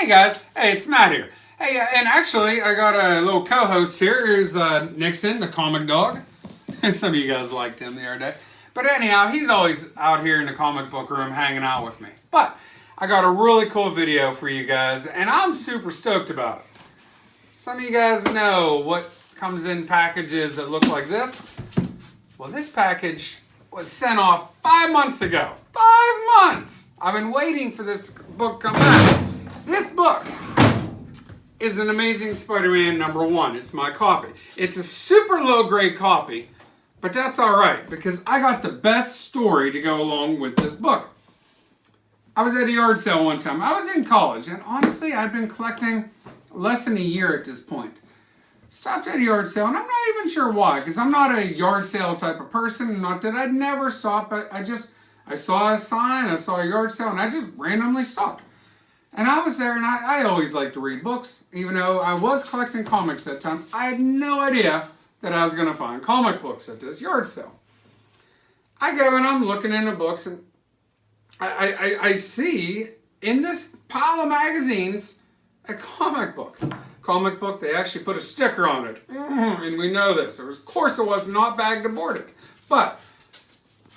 Hey guys, hey, it's Matt here. Hey, and actually, I got a little co-host here. Here's Nixon, the comic dog. Some of you guys liked him the other day. But anyhow, he's always out here in the comic book room hanging out with me. But I got a really cool video for you guys, and I'm super stoked about it. Some of you guys know what comes in packages that look like this. Well, this package was sent off 5 months ago. 5 months! I've been waiting for this book to come back. This book is an Amazing Spider-Man #1. It's my copy. It's a super low-grade copy, but that's alright because I got the best story to go along with this book. I was at a yard sale one time. I was in college, and honestly, I'd been collecting less than a year at this point. Stopped at a yard sale, and I'm not even sure why, because I'm not a yard sale type of person. Not that I'd never stop, but I saw a sign, I saw a yard sale, and I just randomly stopped. And I was there, and I always like to read books. Even though I was collecting comics at the time, I had no idea that I was going to find comic books at this yard sale. I go, and I'm looking into books, and I see in this pile of magazines a comic book. Comic book, they actually put a sticker on it. And we know this. Of course, it was not bagged and boarded. But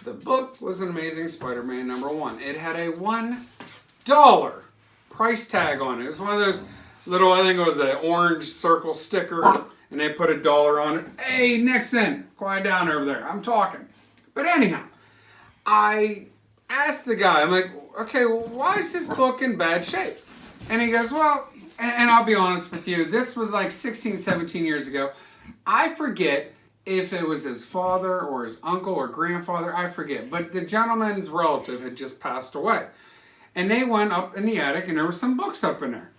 the book was an Amazing Spider-Man #1. It had a $1 price tag on it. It was one of those little, I think it was an orange circle sticker, and they put $1 on it. Hey, Nixon, quiet down over there. I'm talking. But anyhow, I asked the guy, I'm like, okay, well, why is this book in bad shape? And he goes, well, and I'll be honest with you, this was like 16, 17 years ago. I forget if it was his father or his uncle or grandfather, I forget. But the gentleman's relative had just passed away. And they went up in the attic, and there were some books up in there.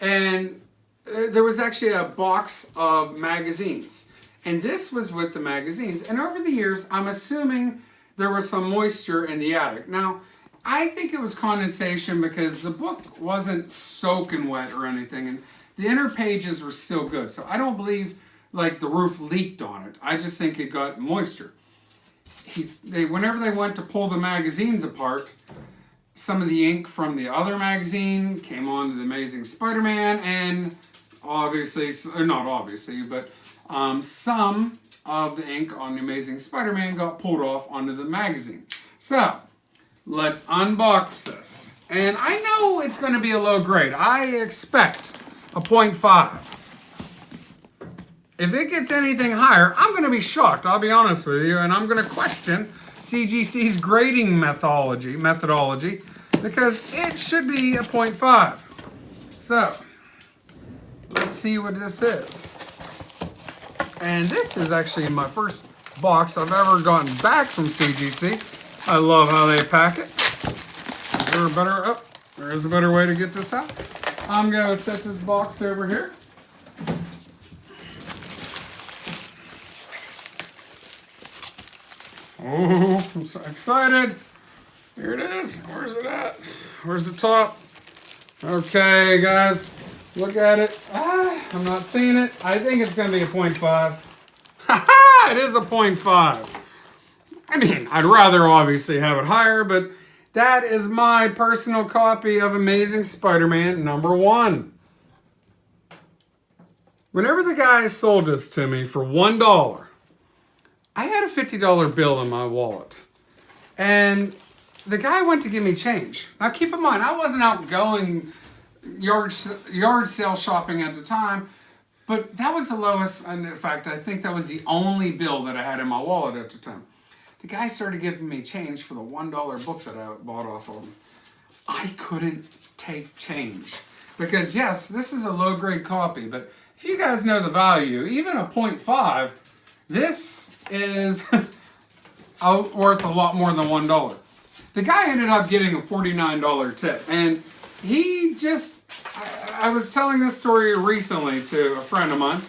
And there was actually a box of magazines. And this was with the magazines. And over the years, I'm assuming there was some moisture in the attic. Now, I think it was condensation because the book wasn't soaking wet or anything. And the inner pages were still good. So I don't believe like the roof leaked on it. I just think it got moisture. Whenever they went to pull the magazines apart, some of the ink from the other magazine came onto the Amazing Spider-Man, and obviously, or not obviously, but some of the ink on the Amazing Spider-Man got pulled off onto the magazine. So, let's unbox this. And I know it's going to be a low grade. I expect a 0.5. If it gets anything higher, I'm going to be shocked, I'll be honest with you, and I'm going to question CGC's grading methodology, because it should be a 0.5. So, let's see what this is. And this is actually my first box I've ever gotten back from CGC. I love how they pack it. There is a better way to get this out. I'm going to set this box over here. Oh, I'm so excited. Here it is. Where's it at? Where's the top? Okay, guys. Look at it. I'm not seeing it. I think it's going to be a 0.5. Haha! It is a 0.5. I mean, I'd rather obviously have it higher, but that is my personal copy of Amazing Spider-Man #1. Whenever the guy sold this to me for $1, I had a $50 bill in my wallet. And the guy went to give me change. Now keep in mind, I wasn't out going yard sale shopping at the time, but that was the lowest, and in fact, I think that was the only bill that I had in my wallet at the time. The guy started giving me change for the $1 book that I bought off of him. I couldn't take change. Because yes, this is a low grade copy, but if you guys know the value, even a 0.5, this is worth a lot more than $1. The guy ended up getting a $49 tip, and he just, I was telling this story recently to a friend of mine.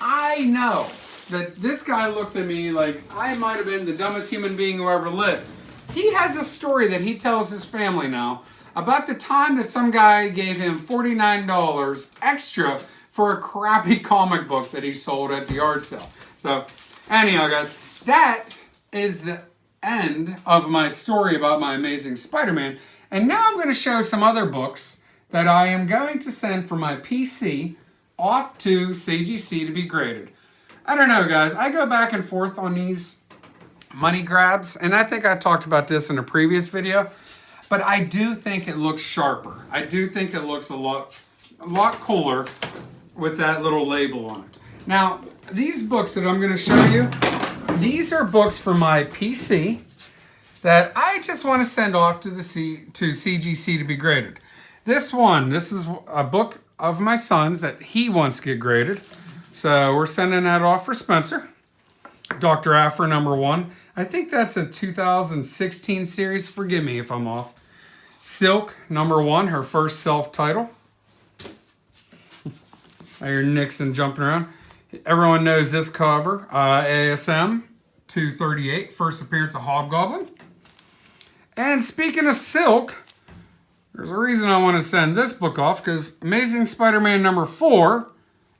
I know that this guy looked at me like I might have been the dumbest human being who ever lived. He has a story that he tells his family now about the time that some guy gave him $49 extra for a crappy comic book that he sold at the yard sale. So, anyhow, guys, that is the end of my story about my Amazing Spider-Man. And now I'm going to show some other books that I am going to send for my PC off to CGC to be graded. I don't know, guys. I go back and forth on these money grabs, and I think I talked about this in a previous video, but I do think it looks sharper. I do think it looks a lot cooler with that little label on it. Now, these books that I'm going to show you, these are books for my PC that I just want to send off to CGC to be graded. This is a book of my son's that he wants to get graded. So we're sending that off for Spencer. Dr. Afra #1. I think that's a 2016 series. Forgive me if I'm off. Silk #1, her first self-title. I hear Nixon jumping around. Everyone knows this cover. ASM 238, first appearance of Hobgoblin. And speaking of Silk, there's a reason I want to send this book off, because Amazing Spider-Man #4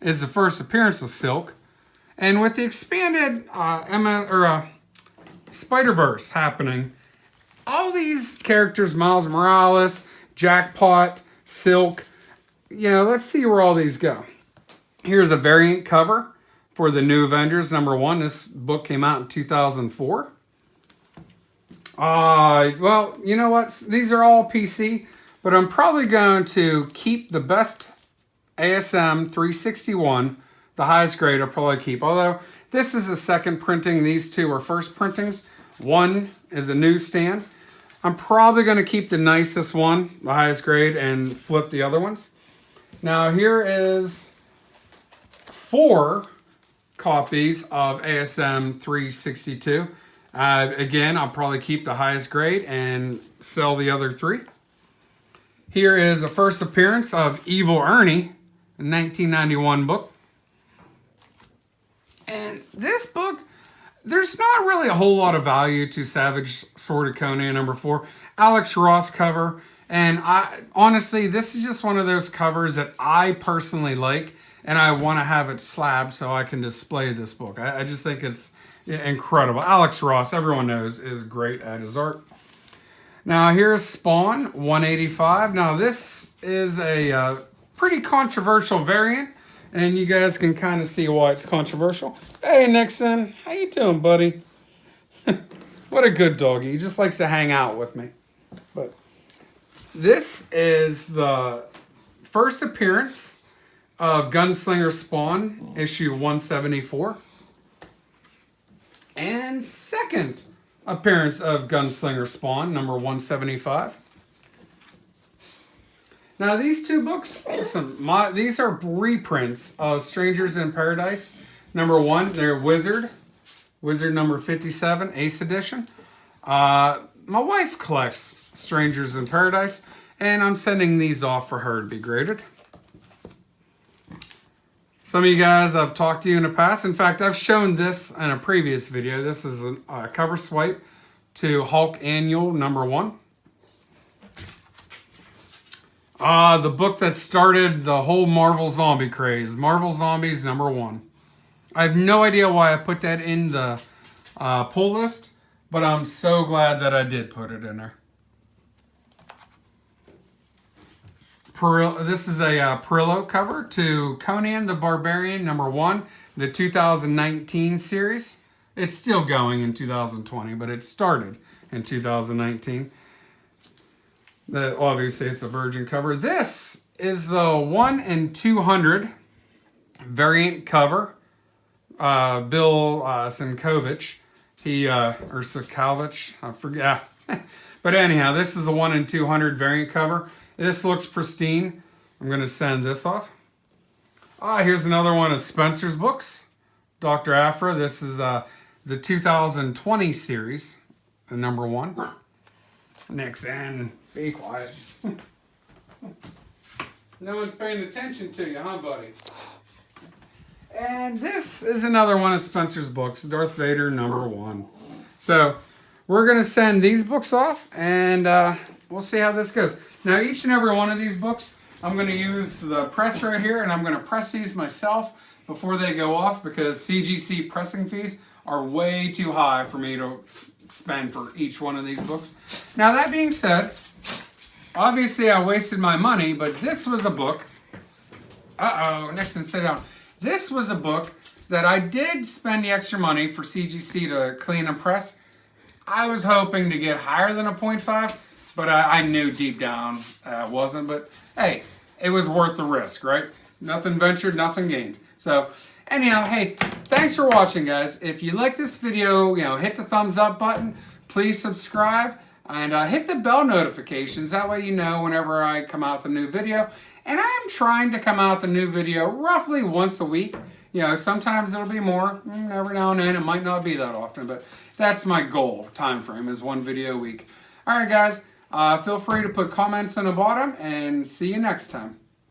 is the first appearance of Silk. And with the expanded Spider-Verse happening, all these characters, Miles Morales, Jackpot, Silk, let's see where all these go. Here's a variant cover for the New Avengers #1. This book came out in 2004. Well, you know what? These are all PC, but I'm probably going to keep the best ASM 361, the highest grade I'll probably keep. Although this is a second printing, these two are first printings. One is a newsstand. I'm probably going to keep the nicest one, the highest grade, and flip the other ones. Now here is 4 copies of ASM 362. Again, I'll probably keep the highest grade and sell the other 3. Here is a first appearance of Evil Ernie, a 1991 book. And this book, there's not really a whole lot of value to Savage Sword of Conan #4. Alex Ross cover. And honestly, this is just one of those covers that I personally like, and I want to have it slabbed so I can display this book. I just think it's incredible. Alex Ross, everyone knows, is great at his art. Now here's Spawn 185. Now this is a pretty controversial variant, and you guys can kind of see why it's controversial. Hey Nixon, how you doing, buddy? What a good doggy. He just likes to hang out with me. But this is the first appearance of Gunslinger Spawn, issue 174. And second appearance of Gunslinger Spawn, number 175. Now these two books, listen, these are reprints of Strangers in Paradise #1. They're Wizard number 57, Ace Edition. My wife collects Strangers in Paradise, and I'm sending these off for her to be graded. Some of you guys I've talked to you in the past. In fact, I've shown this in a previous video. This is a cover swipe to Hulk Annual #1. The book that started the whole Marvel Zombie craze. Marvel Zombies #1. I have no idea why I put that in the pull list, but I'm so glad that I did put it in there. This is a Perillo cover to Conan the Barbarian #1, the 2019 series. It's still going in 2020, but it started in 2019. Obviously, it's a Virgin cover. This is the 1 in 200 variant cover. Bill Sienkiewicz, or Sienkiewicz, I forget. But anyhow, this is a 1 in 200 variant cover. This looks pristine. I'm going to send this off. Here's another one of Spencer's books. Dr. Afra. This is the 2020 series, #1. Nixon, be quiet. No one's paying attention to you, huh, buddy? And this is another one of Spencer's books, Darth Vader #1. So we're going to send these books off, and we'll see how this goes. Now, each and every one of these books, I'm going to use the press right here, and I'm going to press these myself before they go off, because CGC pressing fees are way too high for me to spend for each one of these books. Now, that being said, obviously I wasted my money, but this was a book. Nixon, sit down. This was a book that I did spend the extra money for CGC to clean and press. I was hoping to get higher than a 0.5, but I knew deep down it wasn't. But hey, it was worth the risk, right? Nothing ventured, nothing gained. So anyhow, hey, thanks for watching, guys. If you like this video, hit the thumbs up button. Please subscribe and hit the bell notifications. That way you know whenever I come out with a new video. And I am trying to come out with a new video roughly once a week. Sometimes it'll be more. Every now and then it might not be that often, but that's my goal time frame is one video a week. All right, guys. Feel free to put comments in the bottom and see you next time.